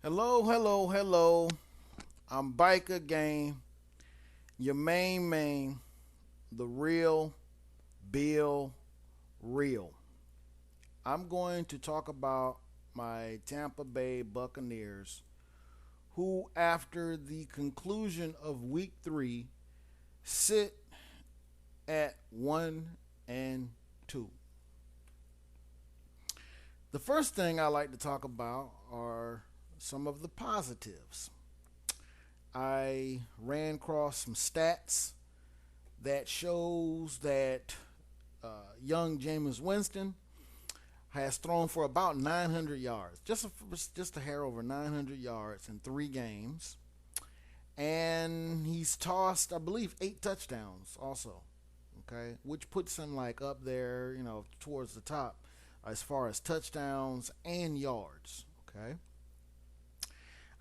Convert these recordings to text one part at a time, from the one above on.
Hello, hello, hello. I'm Biker Game, your main, the real Bill Real. I'm going to talk about my Tampa Bay Buccaneers, who, after the conclusion of week 3, sit at 1-2. The first thing I like to talk about are some of the positives. I ran across some stats that shows that young Jameis Winston has thrown for about 900 yards, just a hair over 900 yards in 3 games, and he's tossed, I believe, 8 touchdowns also. Okay, which puts him like up there, towards the top as far as touchdowns and yards. Okay,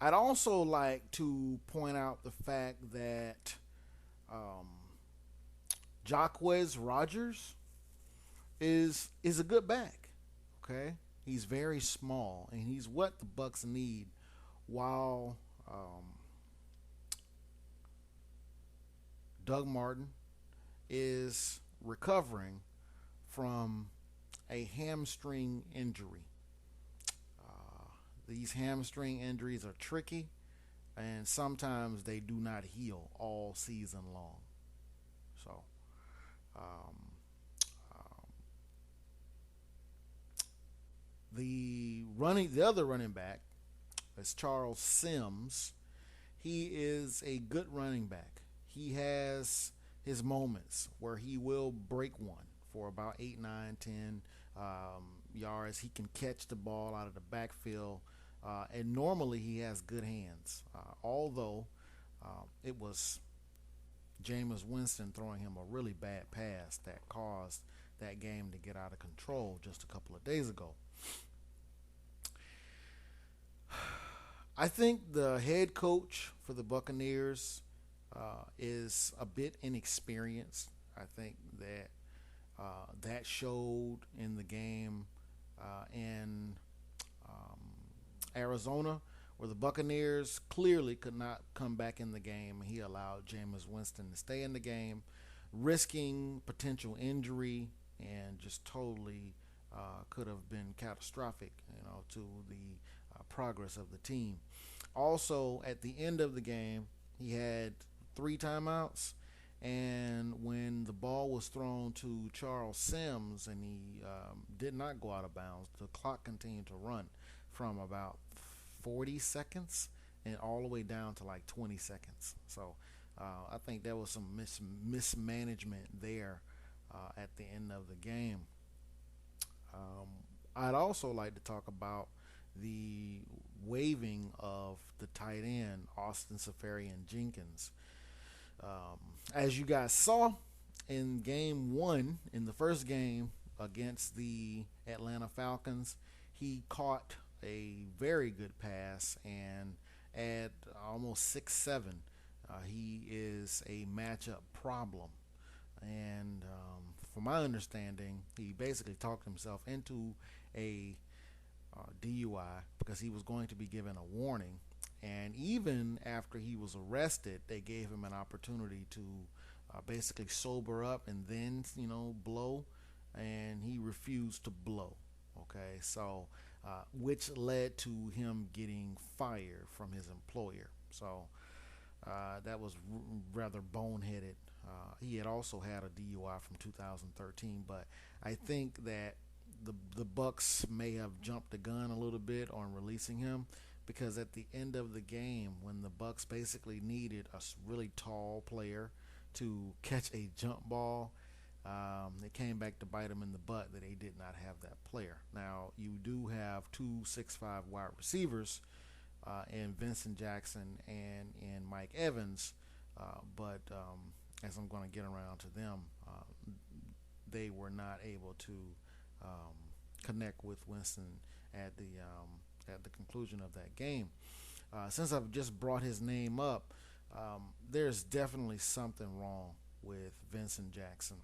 I'd also like to point out the fact that um, Jacquez Rogers is a good back. Okay, he's very small, and he's what the Bucs need while Doug Martin is recovering from a hamstring injury. These hamstring injuries are tricky, and sometimes they do not heal all season long. So, um, um, the other running back is Charles Sims. He is a good running back. He has his moments where he will break one for about 8, 9, 10 yards. He can catch the ball out of the backfield, and normally he has good hands. Although it was Jameis Winston throwing him a really bad pass that caused that game to get out of control just a couple of days ago. I think the head coach for the Buccaneers is a bit inexperienced. I think that that showed in the game in Arizona, where the Buccaneers clearly could not come back in the game, and he allowed Jameis Winston to stay in the game, risking potential injury and just totally could have been catastrophic, to the progress of the team. Also, at the end of the game, he had 3 timeouts, and when the ball was thrown to Charles Sims and he did not go out of bounds, the clock continued to run from about 40 seconds and all the way down to like 20 seconds. So I think there was some mismanagement there at the end of the game. Um, I'd also like to talk about the waiving of the tight end, Austin Safarian Jenkins. As you guys saw in game one, in the first game against the Atlanta Falcons, he caught a very good pass, and at almost 6'7", he is a matchup problem. And from my understanding, he basically talked himself into a DUI because he was going to be given a warning. And even after he was arrested, they gave him an opportunity to basically sober up and then, blow. And he refused to blow. Okay, so which led to him getting fired from his employer. So that was rather boneheaded. He had also had a DUI from 2013, but I think that the Bucs may have jumped the gun a little bit on releasing him because at the end of the game, when the Bucs basically needed a really tall player to catch a jump ball, it came back to bite them in the butt that they did not have that player. Now you do have 2 6'5" wide receivers in Vincent Jackson and in Mike Evans, but as I'm going to get around to them, they were not able to um, connect with Winston at the conclusion of that game. Since I've just brought his name up, there's definitely something wrong with Vincent Jackson.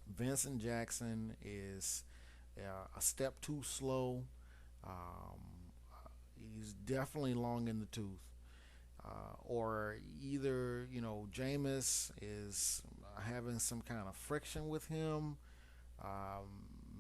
Vincent Jackson is a step too slow. He's definitely long in the tooth. Or either Jameis is having some kind of friction with him.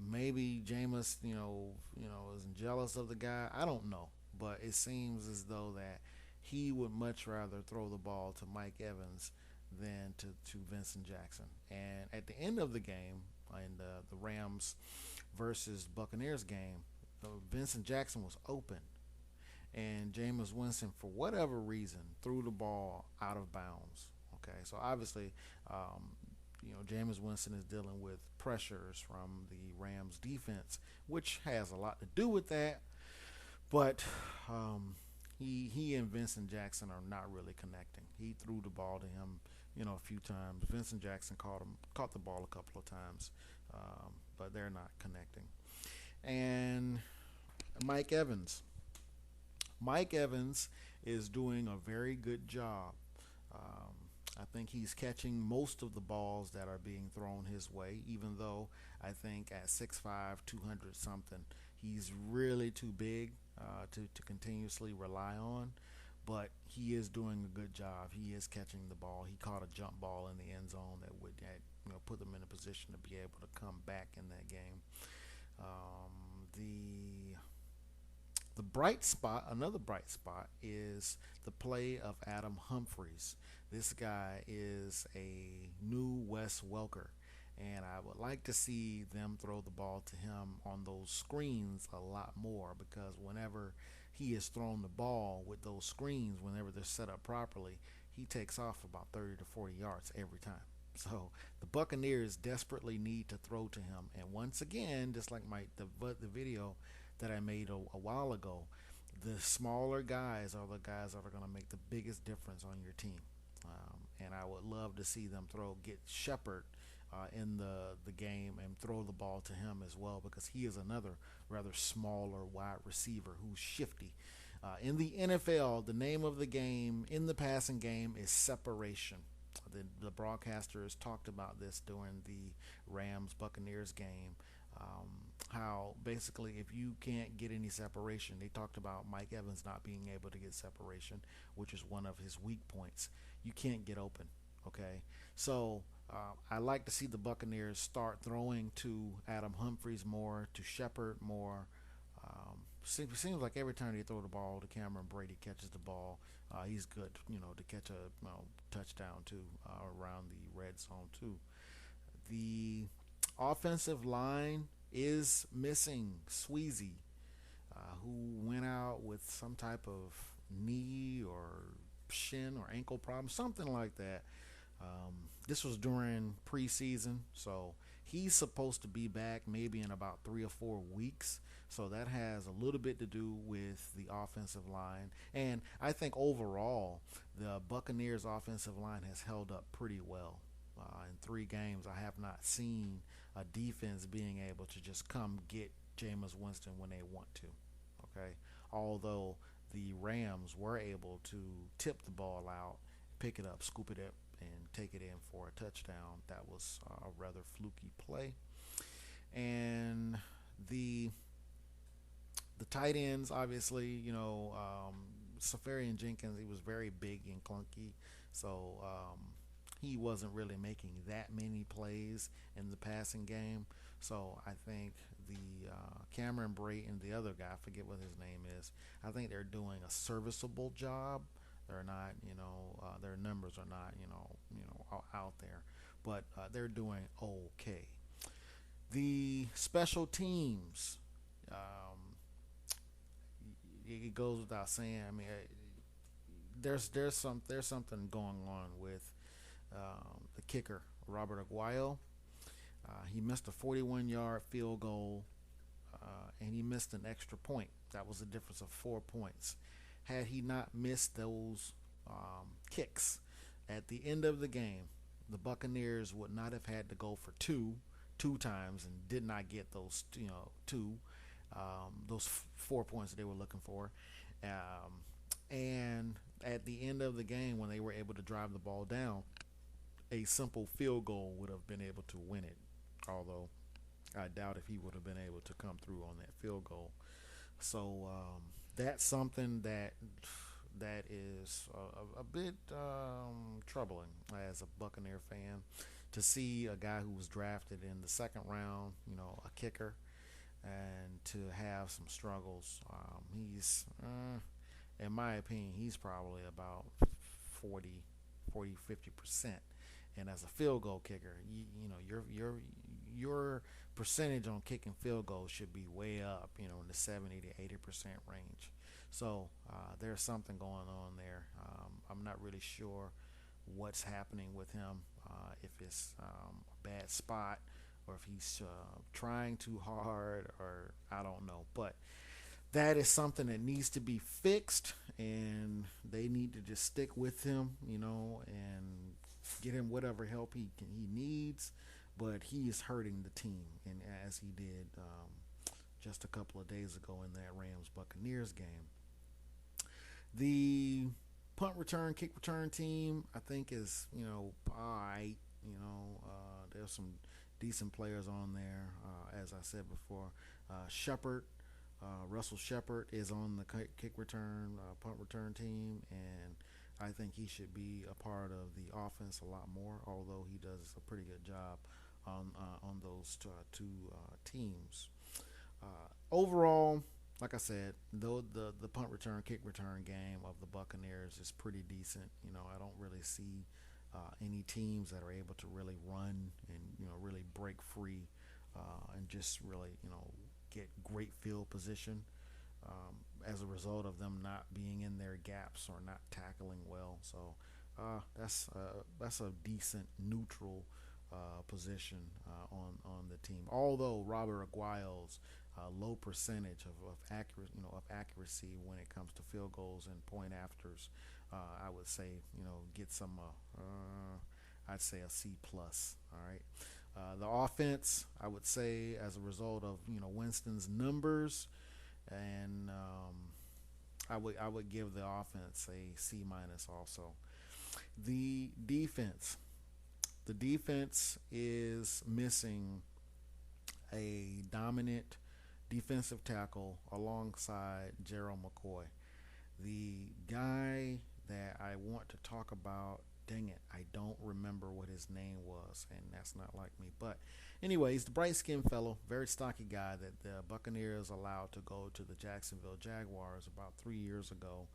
Maybe Jameis, isn't jealous of the guy. I don't know, but it seems as though that he would much rather throw the ball to Mike Evans than to Vincent Jackson. And at the end of the game, in the Rams versus Buccaneers game, Vincent Jackson was open, and Jameis Winston, for whatever reason, threw the ball out of bounds. Okay, so obviously, Jameis Winston is dealing with pressures from the Rams defense, which has a lot to do with that. But he and Vincent Jackson are not really connecting. He threw the ball to him, a few times. Vincent Jackson caught the ball a couple of times, but they're not connecting. And Mike Evans. Mike Evans is doing a very good job. Um, I think he's catching most of the balls that are being thrown his way, even though I think at 6'5", 200 something, he's really too big to continuously rely on. But he is doing a good job. He is catching the ball. He caught a jump ball in the end zone that would put them in a position to be able to come back in that game. The bright spot, another bright spot, is the play of Adam Humphries. This guy is a new Wes Welker, and I would like to see them throw the ball to him on those screens a lot more, because whenever he has thrown the ball with those screens, whenever they're set up properly, he takes off about 30 to 40 yards every time. So the Buccaneers desperately need to throw to him. And once again, just like the video that I made a while ago, the smaller guys are the guys that are going to make the biggest difference on your team. And I would love to see them get Shepard in the game and throw the ball to him as well, because he is another rather smaller wide receiver who's shifty. In the NFL, the name of the game in the passing game is separation. The broadcasters talked about this during the Rams Buccaneers game. How basically, if you can't get any separation, they talked about Mike Evans not being able to get separation, which is one of his weak points. You can't get open. Okay, so I like to see the Buccaneers start throwing to Adam Humphries more, to Shepard more. Seems like every time they throw the ball to Cameron Brady catches the ball, he's good, to catch a touchdown too, around the red zone too. The offensive line is missing Sweezy, who went out with some type of knee or shin or ankle problem, something like that. This was during preseason, so he's supposed to be back maybe in about 3 or 4 weeks. So that has a little bit to do with the offensive line. And I think overall, the Buccaneers offensive line has held up pretty well. In 3 games, I have not seen a defense being able to just come get Jameis Winston when they want to. Okay, although the Rams were able to tip the ball out, pick it up, scoop it up, and take it in for a touchdown. That was a rather fluky play. And the tight ends, obviously, Safarian Jenkins, he was very big and clunky, so he wasn't really making that many plays in the passing game. So I think the Cameron Brate and the other guy, I forget what his name is, I think they're doing a serviceable job. They're not, their numbers are not, out there, but they're doing okay. The special teams, it goes without saying. I mean, there's something going on with the kicker, Robert Aguayo. He missed a 41-yard field goal, and he missed an extra point. That was a difference of 4 points. Had he not missed those kicks at the end of the game, the Buccaneers would not have had to go for two times, and did not get those those 4 points that they were looking for. And at the end of the game, when they were able to drive the ball down, a simple field goal would have been able to win it. Although I doubt if he would have been able to come through on that field goal. So That's something that is a bit troubling as a Buccaneer fan to see a guy who was drafted in the second round, a kicker, and to have some struggles. In my opinion, he's probably about 40, 50%. And as a field goal kicker, your percentage on kicking field goals should be way up, in the 70 to 80% range. So there's something going on there. I'm not really sure what's happening with him. If it's a bad spot, or if he's trying too hard, or I don't know. But that is something that needs to be fixed, and they need to just stick with him, and get him whatever help he needs. But he is hurting the team, and as he did just a couple of days ago in that Rams Buccaneers game. The punt return, kick return team, I think is all right. There's some decent players on there. As I said before, Shepard, Russell Shepard is on the kick return, punt return team, and I think he should be a part of the offense a lot more. Although he does a pretty good job on those two teams. Overall, like I said, though the punt return, kick return game of the Buccaneers is pretty decent. I don't really see any teams that are able to really run and really break free and just really get great field position as a result of them not being in their gaps or not tackling well. So that's a decent neutral position on the team. Although Robert Aguayo's low percentage of accuracy when it comes to field goals and point afters, I would say get some. I'd say a C plus. All right. The offense, I would say, as a result of Winston's numbers, and I would give the offense a C minus also. The defense. The defense is missing a dominant defensive tackle alongside Gerald McCoy. The guy that I want to talk about, dang it, I don't remember what his name was, and that's not like me. But anyways, the bright-skinned fellow, very stocky guy that the Buccaneers allowed to go to the Jacksonville Jaguars about 3 years ago.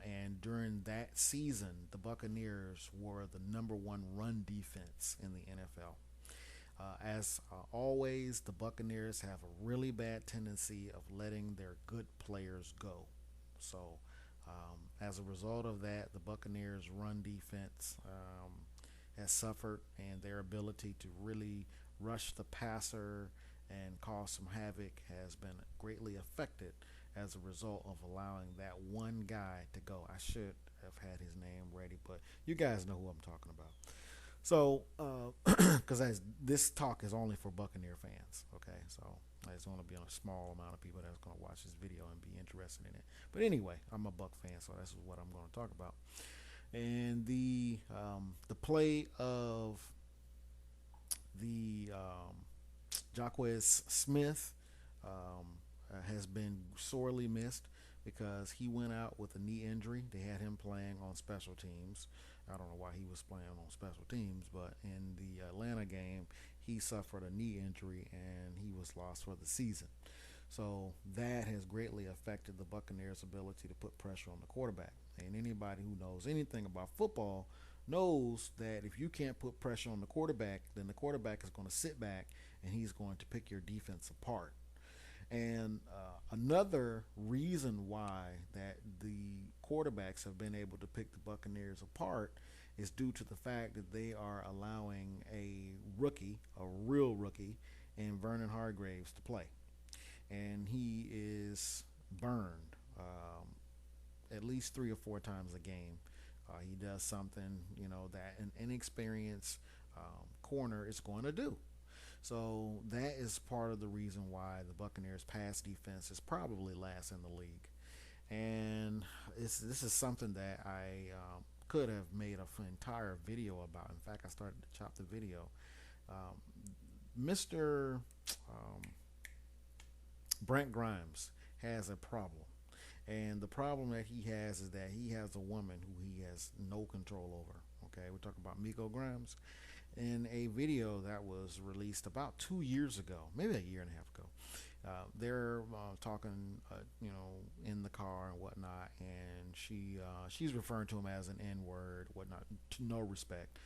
And during that season, the Buccaneers were the number one run defense in the NFL. As always, the Buccaneers have a really bad tendency of letting their good players go. So, as a result of that, the Buccaneers' run defense has suffered, and their ability to really rush the passer and cause some havoc has been greatly affected as a result of allowing that one guy to go. I should have had his name ready, but you guys know who I'm talking about. So, because this talk is only for Buccaneer fans, okay? So, there's going to be a small amount of people that's going to watch this video and be interested in it. But anyway, I'm a Buck fan, so this is what I'm going to talk about. And the play of the Jaquez Smith has been sorely missed because he went out with a knee injury. They had him playing on special teams. I don't know why he was playing on special teams, but in the Atlanta game, he suffered a knee injury and he was lost for the season. So that has greatly affected the Buccaneers' ability to put pressure on the quarterback. And anybody who knows anything about football knows that if you can't put pressure on the quarterback, then the quarterback is going to sit back and he's going to pick your defense apart. And another reason why that the quarterbacks have been able to pick the Buccaneers apart is due to the fact that they are allowing a rookie, a real rookie, in Vernon Hargraves to play. And he is burned at least 3 or 4 times a game. He does something, that an inexperienced corner is going to do. So that is part of the reason why the Buccaneers' pass defense is probably last in the league. And this is something that I could have made an entire video about. In fact, I started to chop the video. Mr. Brent Grimes has a problem. And the problem that he has is that he has a woman who he has no control over. Okay, we're talking about Miko Grimes. In a video that was released about 2 years ago, maybe a year and a half ago, they're talking, in the car and whatnot, and she's referring to him as an N word, whatnot, to no respect,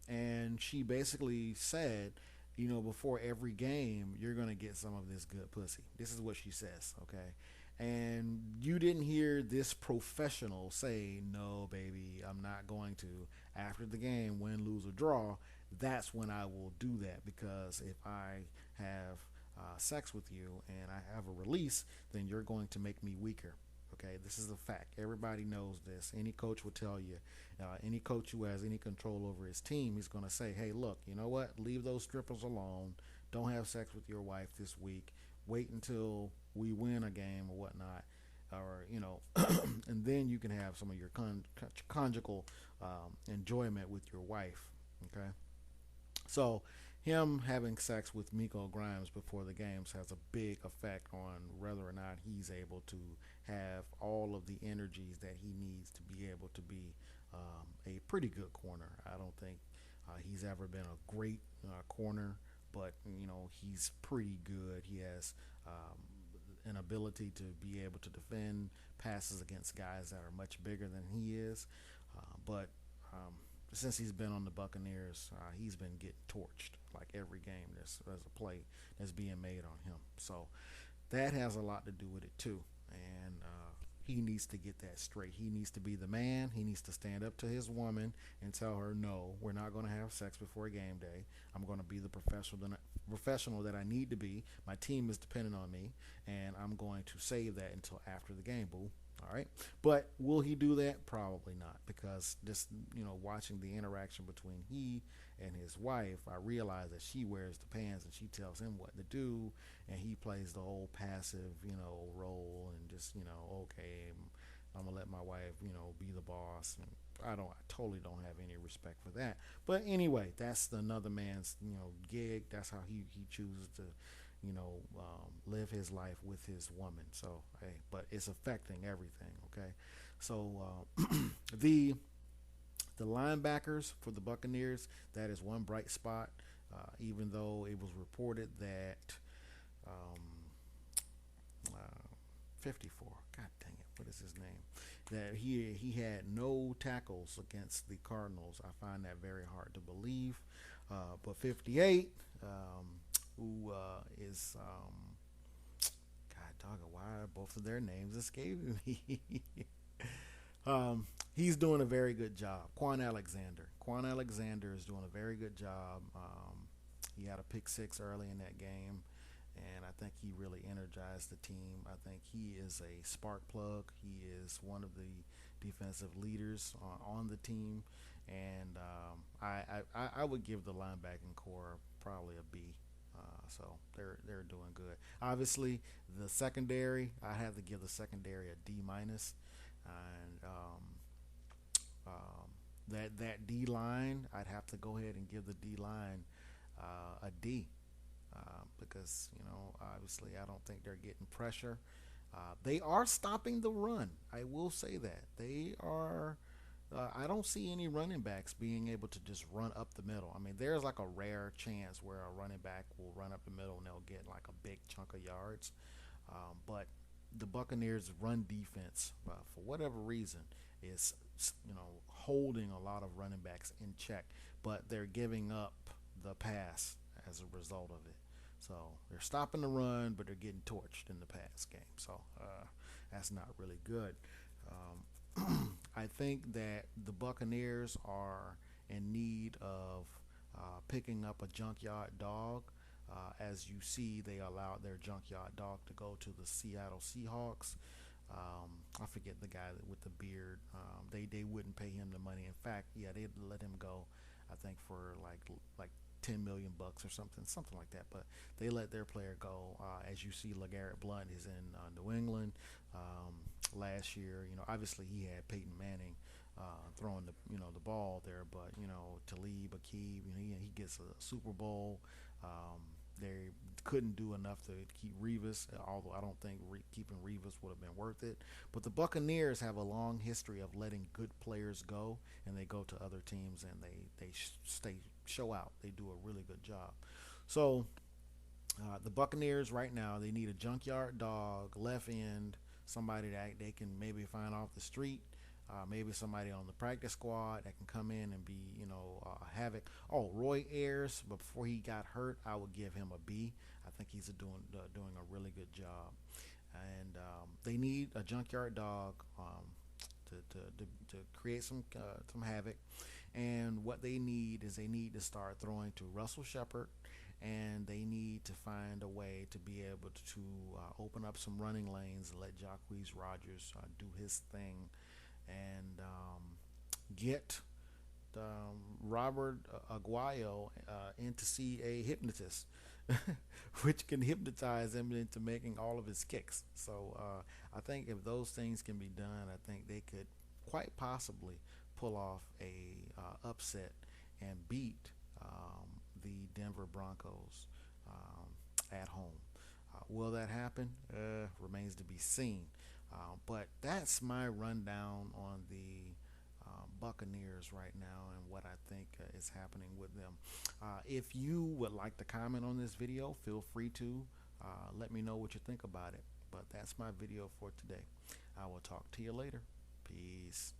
and she basically said, before every game, you're gonna get some of this good pussy. This is what she says, okay? And you didn't hear this professional say, no, baby, I'm not going to. After the game, win, lose, or draw, that's when I will do that because if I have sex with you and I have a release, then you're going to make me weaker. Okay, this is a fact. Everybody knows this. Any coach will tell you. Any coach who has any control over his team, he's going to say, hey, look, you know what? Leave those strippers alone. Don't have sex with your wife this week. Wait until we win a game or whatnot. Or, and then you can have some of your conjugal enjoyment with your wife. Okay. So him having sex with Miko Grimes before the games has a big effect on whether or not he's able to have all of the energies that he needs to be able to be a pretty good corner. I don't think he's ever been a great corner, but he's pretty good. He has an ability to be able to defend passes against guys that are much bigger than he is, but since he's been on the Buccaneers, he's been getting torched like every game. There's a play that's being made on him, so that has a lot to do with it too. And he needs to get that straight. He needs to be the man. He needs to stand up to his woman and tell her, no, we're not going to have sex before game day. I'm going to be the professional that I need to be. My team is dependent on me, and I'm going to save that until after the game, boo. All right, but will he do that? Probably not, because just watching the interaction between he and his wife, I realize that she wears the pants and she tells him what to do, and he plays the old passive, role and just okay, I'm gonna let my wife, be the boss. And I totally don't have any respect for that. But anyway, that's another man's, gig. That's how he chooses to live his life with his woman. So, hey, but it's affecting everything. Okay, so the linebackers for the Buccaneers, that is one bright spot. Even though it was reported that um, 54, God dang it, what is his name? That he had no tackles against the Cardinals. I find that very hard to believe. But 58. Who is God dog, why are both of their names escaping me? He's doing a very good job. Quan Alexander is doing a very good job. He had a pick six early in that game, and I think he really energized the team. I think he is a spark plug. He is one of the defensive leaders on the team, and I would give the linebacking core probably a B. So they're doing good. Obviously, the secondary, I have to give the secondary a D minus, and that D line, I'd have to go ahead and give the D line a D, because obviously I don't think they're getting pressure. They are stopping the run. I will say that they are. I don't see any running backs being able to just run up the middle. I mean, there's like a rare chance where a running back will run up the middle and they'll get like a big chunk of yards. But the Buccaneers' run defense, for whatever reason, is holding a lot of running backs in check, but they're giving up the pass as a result of it. So they're stopping the run, but they're getting torched in the pass game. So that's not really good. I think that the Buccaneers are in need of picking up a junkyard dog. As you see, they allowed their junkyard dog to go to the Seattle Seahawks. I forget the guy with the beard. They wouldn't pay him the money. In fact, yeah, they'd let him go. I think for like $10 million or something like that. But they let their player go. As you see, LeGarrette Blount is in New England. Last year, obviously he had Peyton Manning throwing the ball there, but Talib Akib, he gets a Super Bowl. couldn't do enough to keep Revis. Although I don't think keeping Revis would have been worth it. But the Buccaneers have a long history of letting good players go, and they go to other teams and they stay show out. They do a really good job. So the Buccaneers right now, they need a junkyard dog, left end, somebody that they can maybe find off the street. Maybe somebody on the practice squad that can come in and be, havoc. Oh, Roy Ayers, but before he got hurt, I would give him a B. I think he's doing a really good job. And they need a junkyard dog to create some havoc. And what they need is they need to start throwing to Russell Shepard, and they need to find a way to be able to open up some running lanes and let Jacquizz Rodgers do his thing, and get Robert Aguayo in to see a hypnotist, which can hypnotize him into making all of his kicks. So I think if those things can be done, I think they could quite possibly pull off a upset and beat the Denver Broncos at home. Will that happen? Remains to be seen. But that's my rundown on the Buccaneers right now and what I think is happening with them. If you would like to comment on this video, feel free to let me know what you think about it. But that's my video for today. I will talk to you later. Peace.